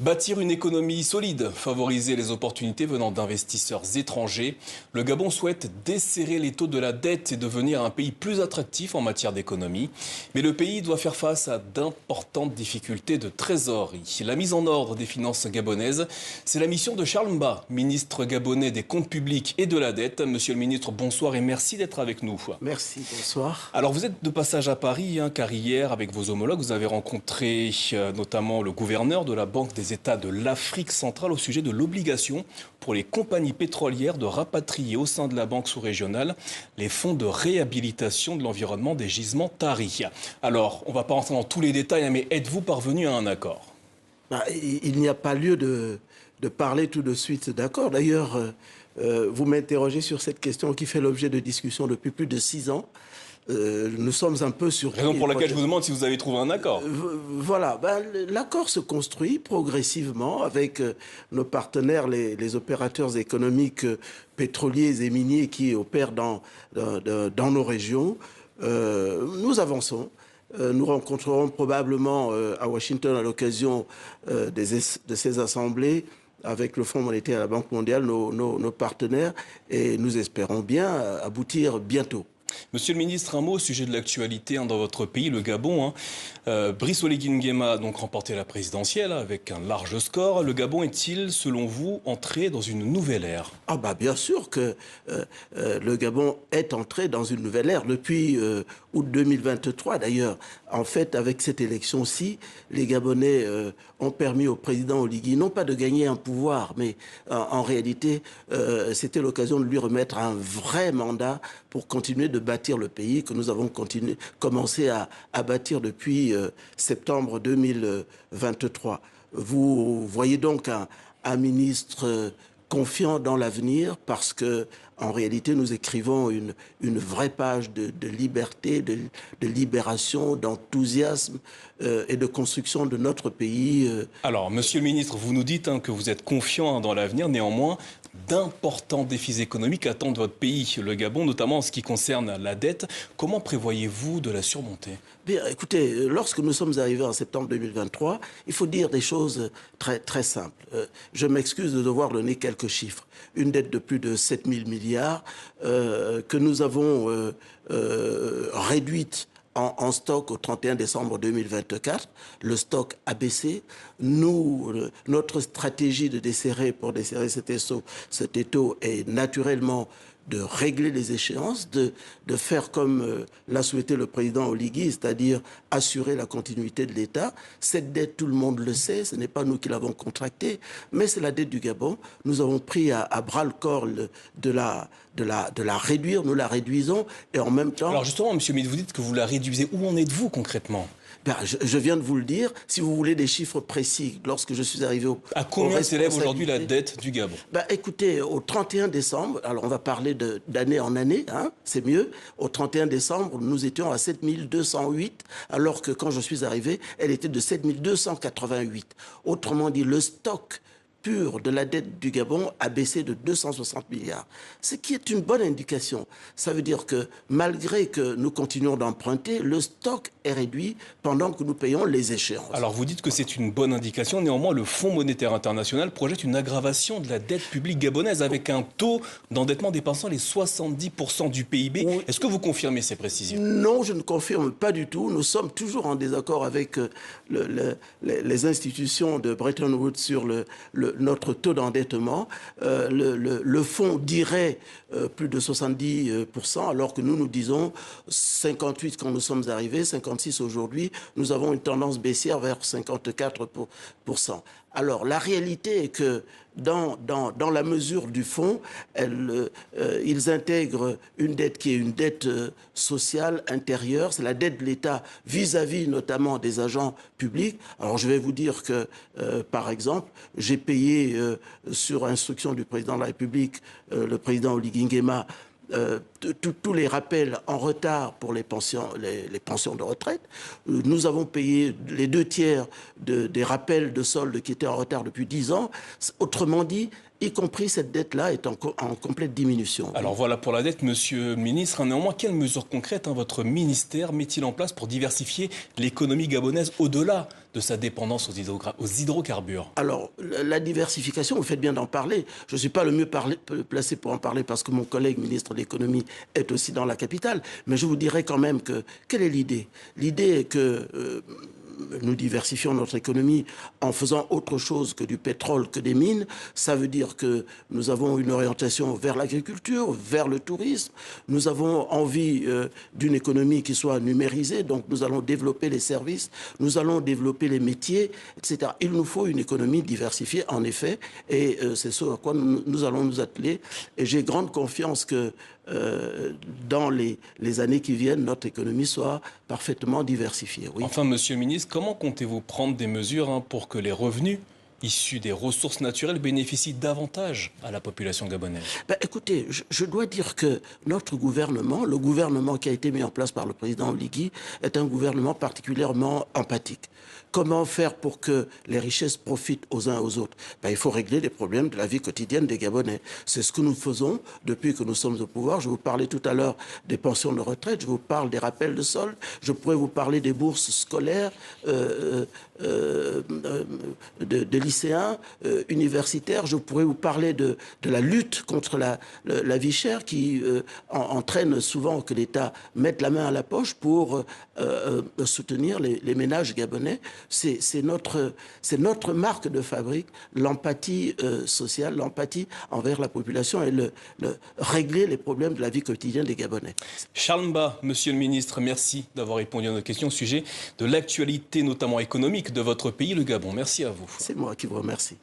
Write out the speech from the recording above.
Bâtir une économie solide, favoriser les opportunités venant d'investisseurs étrangers. Le Gabon souhaite desserrer les taux de la dette et devenir un pays plus attractif en matière d'économie. Mais le pays doit faire face à d'importantes difficultés de trésorerie. La mise en ordre des finances gabonaises, c'est la mission de Charles Mba, ministre gabonais des comptes publics et de la dette. Monsieur le ministre, bonsoir et merci d'être avec nous. Merci, bonsoir. Alors vous êtes de passage à Paris, car hier, avec vos homologues, vous avez rencontré notamment le gouverneur de la Banque des États de l'Afrique centrale au sujet de l'obligation pour les compagnies pétrolières de rapatrier au sein de la banque sous-régionale les fonds de réhabilitation de l'environnement des gisements Tari. Alors, on ne va pas rentrer dans tous les détails, mais êtes-vous parvenu à un accord? Il n'y a pas lieu de parler tout de suite d'accord. D'ailleurs, vous m'interrogez sur cette question qui fait l'objet de discussions depuis plus de 6 ans. Nous sommes un peu surpris. Raison pour laquelle je vous demande si vous avez trouvé un accord. Voilà, l'accord se construit progressivement avec nos partenaires, les opérateurs économiques pétroliers et miniers qui opèrent dans nos régions. Nous avançons. Nous rencontrerons probablement à Washington à l'occasion de ces assemblées avec le Fonds monétaire et la Banque mondiale, nos partenaires, et nous espérons bien aboutir bientôt. Monsieur le ministre, un mot au sujet de l'actualité dans votre pays, le Gabon. Brice Oligui Nguema a donc remporté la présidentielle avec un large score. Le Gabon est-il, selon vous, entré dans une nouvelle ère? Bien sûr que le Gabon est entré dans une nouvelle ère depuis août 2023. D'ailleurs, en fait, avec cette élection-ci, les Gabonais ont permis au président Oligui non pas de gagner un pouvoir, mais en réalité, c'était l'occasion de lui remettre un vrai mandat pour continuer de bâtir le pays que nous avons commencé à bâtir depuis septembre 2023. Vous voyez donc un ministre confiant dans l'avenir parce que en réalité, nous écrivons une vraie page de liberté, de libération, d'enthousiasme et de construction de notre pays. Alors, monsieur le ministre, vous nous dites que vous êtes confiant dans l'avenir. Néanmoins, d'importants défis économiques attendent votre pays, le Gabon, notamment en ce qui concerne la dette. Comment prévoyez-vous de la surmonter? Bien, écoutez, lorsque nous sommes arrivés en septembre 2023, il faut dire des choses très, très simples. Je m'excuse de devoir donner quelques chiffres. Une dette de plus de 7 000 milliards que nous avons réduite en stock au 31 décembre 2024. Le stock a baissé. Notre stratégie pour desserrer cet étau est naturellement de régler les échéances, de faire comme l'a souhaité le président Oligui, c'est-à-dire assurer la continuité de l'État. Cette dette, tout le monde le sait, ce n'est pas nous qui l'avons contractée, mais c'est la dette du Gabon. Nous avons pris à bras-le-corps de la réduire, nous la réduisons, et en même temps... Alors justement, monsieur Mid, vous dites que vous la réduisez. Où en êtes-vous concrètement? Je viens de vous le dire. Si vous voulez des chiffres précis, lorsque je suis arrivé à combien s'élève aujourd'hui la dette du Gabon? Écoutez, au 31 décembre, alors on va parler d'année en année, c'est mieux. Au 31 décembre, nous étions à 7 208, alors que quand je suis arrivé, elle était de 7 288. Autrement dit, le stock pur de la dette du Gabon a baissé de 260 milliards. Ce qui est une bonne indication. Ça veut dire que malgré que nous continuons d'emprunter, le stock est réduit pendant que nous payons les échéances. Alors vous dites que c'est une bonne indication. Néanmoins, le Fonds monétaire international projette une aggravation de la dette publique gabonaise avec un taux d'endettement dépassant les 70% du PIB. Oui. Est-ce que vous confirmez ces précisions? Non, je ne confirme pas du tout. Nous sommes toujours en désaccord avec les institutions de Bretton Woods sur notre taux d'endettement. Le fonds dirait plus de 70%, alors que nous disons 58 quand nous sommes arrivés, 56 aujourd'hui. Nous avons une tendance baissière vers 54%. Alors, la réalité est que dans la mesure du fonds, ils intègrent une dette qui est une dette sociale intérieure. C'est la dette de l'État vis-à-vis notamment des agents publics. Alors, je vais vous dire que, par exemple, j'ai payé sur instruction du président de la République, le président Oligui Nguema, tous les rappels en retard pour les pensions de retraite. Nous avons payé les 2/3 des rappels de solde qui étaient en retard depuis 10 ans. Autrement dit, y compris cette dette-là est en complète diminution. Alors voilà pour la dette, monsieur le ministre. Néanmoins, quelles mesures concrètes votre ministère met-il en place pour diversifier l'économie gabonaise au-delà de sa dépendance aux hydrocarbures? Alors, la diversification, vous faites bien d'en parler. Je ne suis pas le mieux placé pour en parler parce que mon collègue ministre de l'économie est aussi dans la capitale. Mais je vous dirais quand même que, quelle est l'idée? L'idée est que nous diversifions notre économie en faisant autre chose que du pétrole, que des mines. Ça veut dire que nous avons une orientation vers l'agriculture, vers le tourisme. Nous avons envie d'une économie qui soit numérisée, donc nous allons développer les services, nous allons développer les métiers, etc. Il nous faut une économie diversifiée, en effet, et c'est ce à quoi nous allons nous atteler. Et j'ai grande confiance que dans les années qui viennent, notre économie soit parfaitement diversifiée. Oui. Enfin, Monsieur le ministre, comment comptez-vous prendre des mesures pour que les revenus issus des ressources naturelles bénéficient davantage à la population gabonaise? Écoutez, je dois dire que notre gouvernement, le gouvernement qui a été mis en place par le président Oligui, est un gouvernement particulièrement empathique. Comment faire pour que les richesses profitent aux uns aux autres? Il faut régler les problèmes de la vie quotidienne des Gabonais. C'est ce que nous faisons depuis que nous sommes au pouvoir. Je vous parlais tout à l'heure des pensions de retraite, je vous parle des rappels de solde, je pourrais vous parler des bourses scolaires des lycéens, universitaires. Je pourrais vous parler de la lutte contre la vie chère qui entraîne souvent que l'État mette la main à la poche pour soutenir les ménages gabonais. C'est notre marque de fabrique, l'empathie sociale, l'empathie envers la population et régler les problèmes de la vie quotidienne des Gabonais. Charles Mba, Monsieur le ministre, merci d'avoir répondu à nos questions au sujet de l'actualité, notamment économique, de votre pays, le Gabon. Merci à vous. C'est moi qui vous remercie.